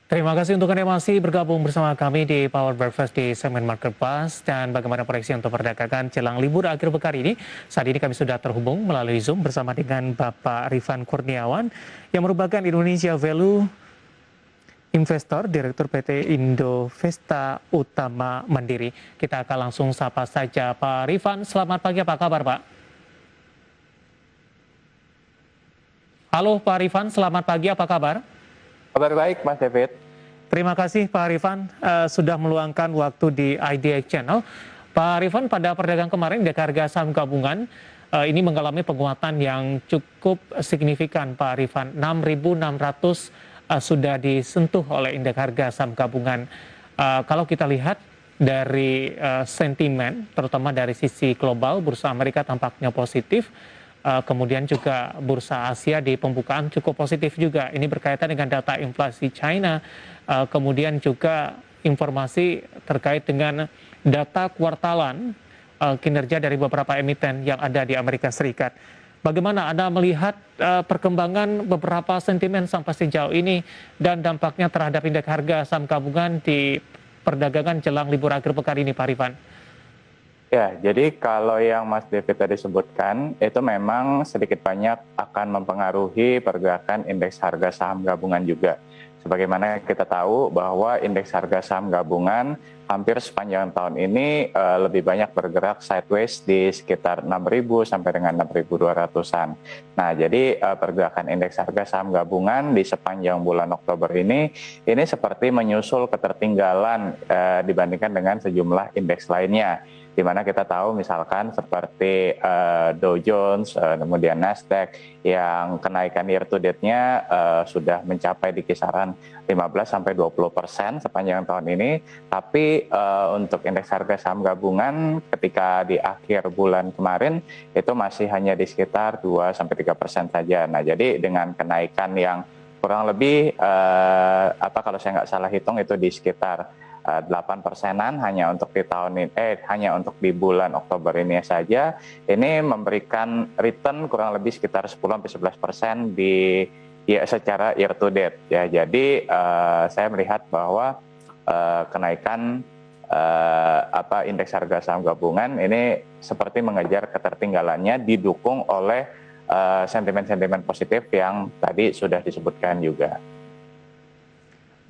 Terima kasih untuk Anda masih bergabung bersama kami di Power Breakfast di segmen Market Plus dan bagaimana proyeksi untuk perdagangan jelang libur akhir pekan ini. Saat ini kami sudah terhubung melalui Zoom bersama dengan Bapak Rifan Kurniawan yang merupakan Indonesia Value Investor, Direktur PT Indovesta Utama Mandiri. Kita akan langsung sapa saja Pak Rifan. Selamat pagi, apa kabar Pak? Halo Pak Rifan, selamat pagi, apa kabar? Kabar baik, Mas David. Terima kasih Pak Rifan sudah meluangkan waktu di IDX Channel. Pak Rifan, pada perdagangan kemarin indeks harga saham gabungan ini mengalami penguatan yang cukup signifikan Pak Rifan. 6.600 sudah disentuh oleh indeks harga saham gabungan. Kalau kita lihat dari sentimen, terutama dari sisi global, bursa Amerika tampaknya positif. Kemudian juga bursa Asia di pembukaan cukup positif juga. Ini berkaitan dengan data inflasi China, kemudian juga informasi terkait dengan data kuartalan kinerja dari beberapa emiten yang ada di Amerika Serikat. Bagaimana Anda melihat perkembangan beberapa sentimen sampai sejauh ini dan dampaknya terhadap indeks harga saham gabungan di perdagangan jelang libur akhir pekan ini, Pak Rifan? Ya, jadi kalau yang Mas David tadi sebutkan, itu memang sedikit banyak akan mempengaruhi pergerakan indeks harga saham gabungan juga. Sebagaimana kita tahu bahwa indeks harga saham gabungan hampir sepanjang tahun ini lebih banyak bergerak sideways di sekitar 6.000 sampai dengan 6.200-an. Nah, jadi pergerakan indeks harga saham gabungan di sepanjang bulan Oktober ini seperti menyusul ketertinggalan dibandingkan dengan sejumlah indeks lainnya. Di mana kita tahu misalkan seperti Dow Jones, kemudian Nasdaq yang kenaikan year to date-nya sudah mencapai di kisaran 15-20% sepanjang tahun ini, tapi untuk indeks harga saham gabungan ketika di akhir bulan kemarin itu masih hanya di sekitar 2-3% saja. Nah, jadi dengan kenaikan yang kurang lebih kalau saya nggak salah hitung itu di sekitar 8%-an hanya untuk di tahun ini, hanya untuk di bulan Oktober ini saja, ini memberikan return kurang lebih sekitar 10-11% secara year to date. Ya, jadi saya melihat bahwa kenaikan indeks harga saham gabungan ini seperti mengejar ketertinggalannya didukung oleh sentimen-sentimen positif yang tadi sudah disebutkan juga.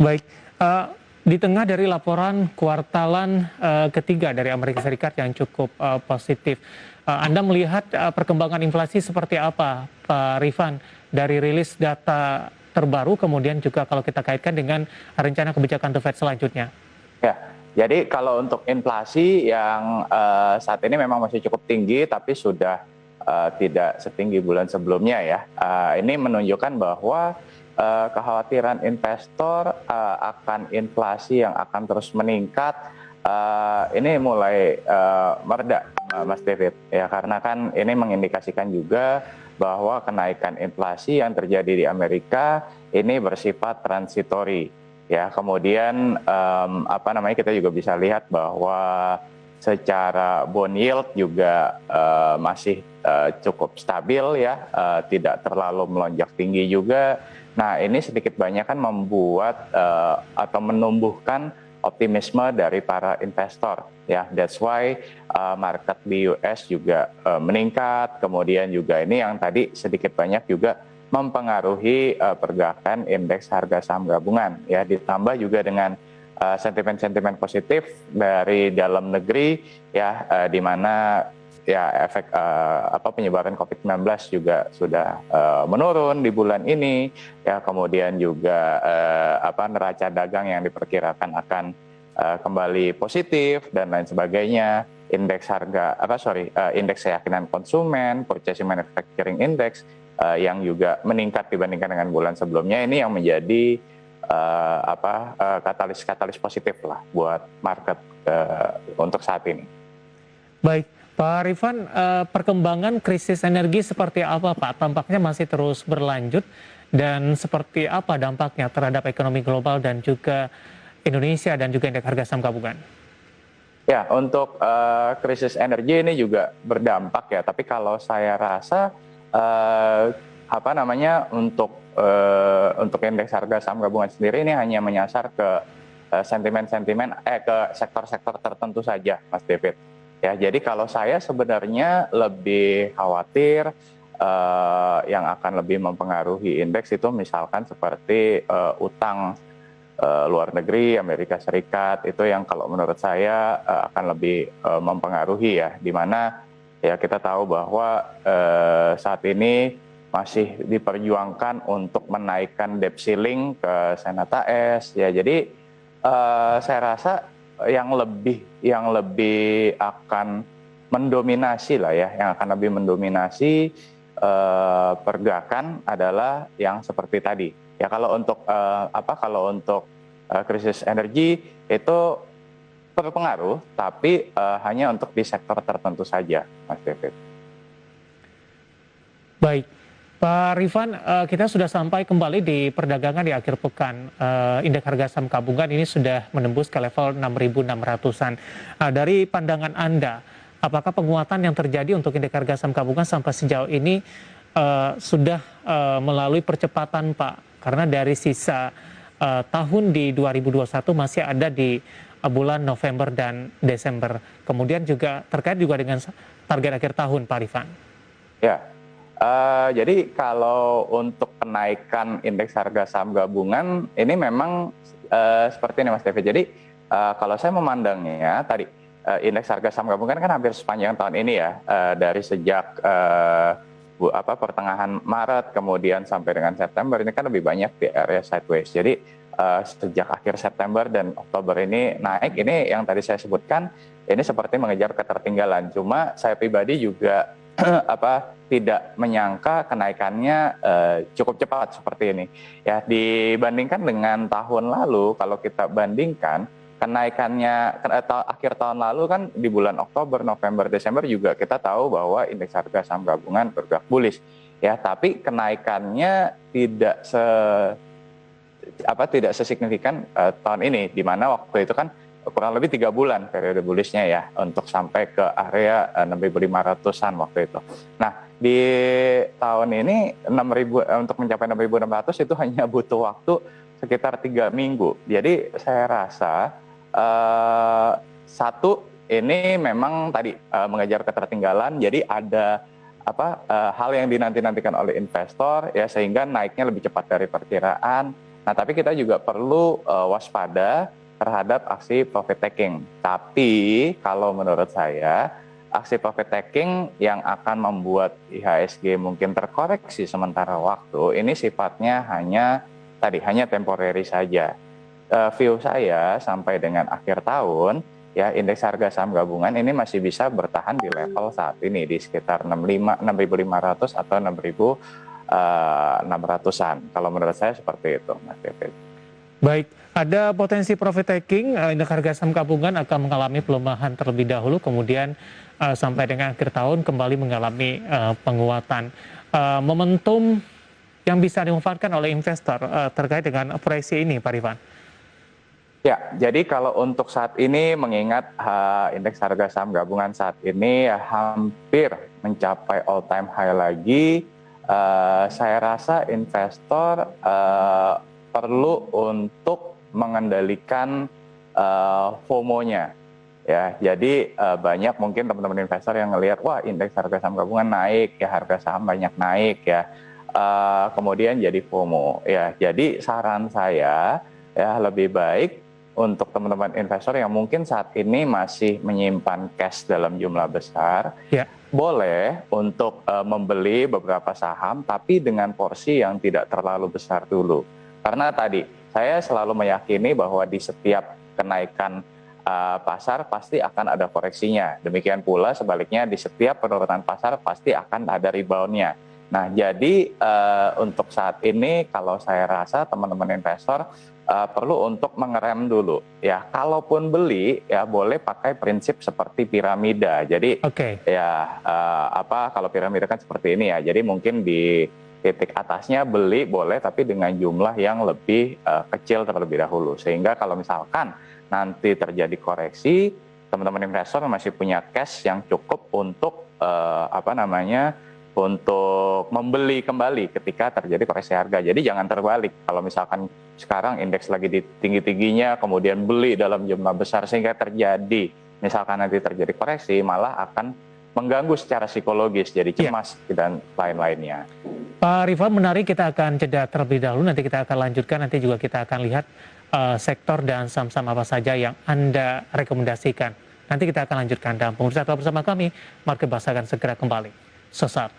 Baik. Di tengah dari laporan kuartalan ketiga dari Amerika Serikat yang cukup positif, Anda melihat perkembangan inflasi seperti apa, Pak Rifan, dari rilis data terbaru, kemudian juga kalau kita kaitkan dengan rencana kebijakan The Fed selanjutnya? Ya, jadi kalau untuk inflasi yang saat ini memang masih cukup tinggi, tapi sudah tidak setinggi bulan sebelumnya ya. Ini menunjukkan bahwa kekhawatiran investor akan inflasi yang akan terus meningkat ini mulai mereda, Mas David, ya, karena kan ini mengindikasikan juga bahwa kenaikan inflasi yang terjadi di Amerika ini bersifat transitory, ya. Kemudian kita juga bisa lihat bahwa secara bond yield juga masih cukup stabil ya, tidak terlalu melonjak tinggi juga. Nah, ini sedikit banyak kan membuat atau menumbuhkan optimisme dari para investor ya. That's why market di US juga meningkat. Kemudian juga ini yang tadi sedikit banyak juga mempengaruhi pergerakan indeks harga saham gabungan ya, ditambah juga dengan sentimen-sentimen positif dari dalam negeri ya, di mana ya efek penyebaran COVID-19 juga sudah menurun di bulan ini ya. Kemudian juga neraca dagang yang diperkirakan akan kembali positif dan lain sebagainya. Indeks indeks keyakinan konsumen, Purchasing Manufacturing Index yang juga meningkat dibandingkan dengan bulan sebelumnya, ini yang menjadi katalis positif lah buat market untuk saat ini. Baik, Pak Rifan, perkembangan krisis energi seperti apa Pak? Tampaknya masih terus berlanjut dan seperti apa dampaknya terhadap ekonomi global dan juga Indonesia dan juga indeks harga saham gabungan? Ya, untuk krisis energi ini juga berdampak ya, tapi kalau saya rasa untuk untuk indeks harga saham gabungan sendiri ini hanya menyasar ke sentimen-sentimen ke sektor-sektor tertentu saja, Mas David. Ya, jadi kalau saya sebenarnya lebih khawatir yang akan lebih mempengaruhi indeks itu misalkan seperti utang luar negeri, Amerika Serikat, itu yang kalau menurut saya akan lebih mempengaruhi ya, di mana ya kita tahu bahwa saat ini masih diperjuangkan untuk menaikkan debt ceiling ke Senat AS ya, jadi saya rasa yang lebih akan mendominasi lah ya, yang akan lebih mendominasi pergerakan adalah yang seperti tadi. Ya kalau untuk kalau untuk krisis energi itu berpengaruh, tapi hanya untuk di sektor tertentu saja, Mas David. Baik, Pak Rifan, kita sudah sampai kembali di perdagangan di akhir pekan. Indeks harga saham gabungan ini sudah menembus ke level 6.600-an. Dari pandangan Anda, apakah penguatan yang terjadi untuk indeks harga saham gabungan sampai sejauh ini sudah melalui percepatan, Pak? Karena dari sisa tahun di 2021 masih ada di bulan November dan Desember. Kemudian juga terkait juga dengan target akhir tahun, Pak Rifan. Ya. Jadi kalau untuk kenaikan indeks harga saham gabungan ini memang seperti ini Mas David. Jadi kalau saya memandangnya tadi indeks harga saham gabungan kan hampir sepanjang tahun ini ya, dari sejak pertengahan Maret kemudian sampai dengan September ini kan lebih banyak di area sideways. Jadi sejak akhir September dan Oktober ini naik, ini yang tadi saya sebutkan ini seperti mengejar ketertinggalan. Cuma saya pribadi juga tidak menyangka kenaikannya cukup cepat seperti ini. Ya, dibandingkan dengan tahun lalu, kalau kita bandingkan kenaikannya akhir tahun lalu kan di bulan Oktober, November, Desember juga kita tahu bahwa indeks harga saham gabungan bergerak bullish. Ya, tapi kenaikannya tidak sesignifikan tahun ini, di mana waktu itu kan kurang lebih 3 bulan periode bullishnya ya untuk sampai ke area 6.500-an waktu itu. Nah, di tahun ini 6.000 untuk mencapai 6.600 itu hanya butuh waktu sekitar 3 minggu. Jadi saya rasa satu ini memang tadi mengejar ketertinggalan, jadi ada hal yang dinanti-nantikan oleh investor ya, sehingga naiknya lebih cepat dari perkiraan. Nah, tapi kita juga perlu waspada terhadap aksi profit taking. Tapi kalau menurut saya aksi profit taking yang akan membuat IHSG mungkin terkoreksi sementara waktu ini sifatnya hanya temporary saja. View saya sampai dengan akhir tahun ya, indeks harga saham gabungan ini masih bisa bertahan di level saat ini di sekitar 6.500 atau 6.600-an. Kalau menurut saya seperti itu, Mas David. Baik, ada potensi profit taking, indeks harga saham gabungan akan mengalami pelemahan terlebih dahulu, kemudian sampai dengan akhir tahun kembali mengalami penguatan. Momentum yang bisa dimanfaatkan oleh investor terkait dengan proyeksi ini, Pak Rifan? Ya, jadi kalau untuk saat ini mengingat indeks harga saham gabungan saat ini hampir mencapai all time high lagi, saya rasa investor perlu untuk mengendalikan FOMO-nya. Ya, jadi banyak mungkin teman-teman investor yang ngelihat, wah indeks harga saham gabungan naik, ya harga saham banyak naik ya, kemudian jadi FOMO. Ya, jadi saran saya ya lebih baik untuk teman-teman investor yang mungkin saat ini masih menyimpan cash dalam jumlah besar, ya, boleh untuk membeli beberapa saham, tapi dengan porsi yang tidak terlalu besar dulu. Karena tadi saya selalu meyakini bahwa di setiap kenaikan pasar pasti akan ada koreksinya. Demikian pula sebaliknya di setiap penurunan pasar pasti akan ada reboundnya. Nah, jadi untuk saat ini kalau saya rasa teman-teman investor perlu untuk mengerem dulu. Ya, kalaupun beli ya boleh pakai prinsip seperti piramida. Jadi ya kalau piramida kan seperti ini ya. Jadi mungkin di titik atasnya beli boleh, tapi dengan jumlah yang lebih kecil terlebih dahulu, sehingga kalau misalkan nanti terjadi koreksi, teman-teman investor masih punya cash yang cukup untuk untuk membeli kembali ketika terjadi koreksi harga. Jadi jangan terbalik. Kalau misalkan sekarang indeks lagi di tinggi-tingginya, kemudian beli dalam jumlah besar sehingga terjadi, misalkan nanti terjadi koreksi, malah akan mengganggu secara psikologis, jadi cemas dan lain-lainnya. Pak Rifan, menarik, kita akan jeda terlebih dahulu, nanti kita akan lanjutkan, nanti juga kita akan lihat sektor dan saham-saham apa saja yang Anda rekomendasikan. Nanti kita akan lanjutkan, dan pemirsa tetap bersama kami, Market Bahasa akan segera kembali. Sesaat.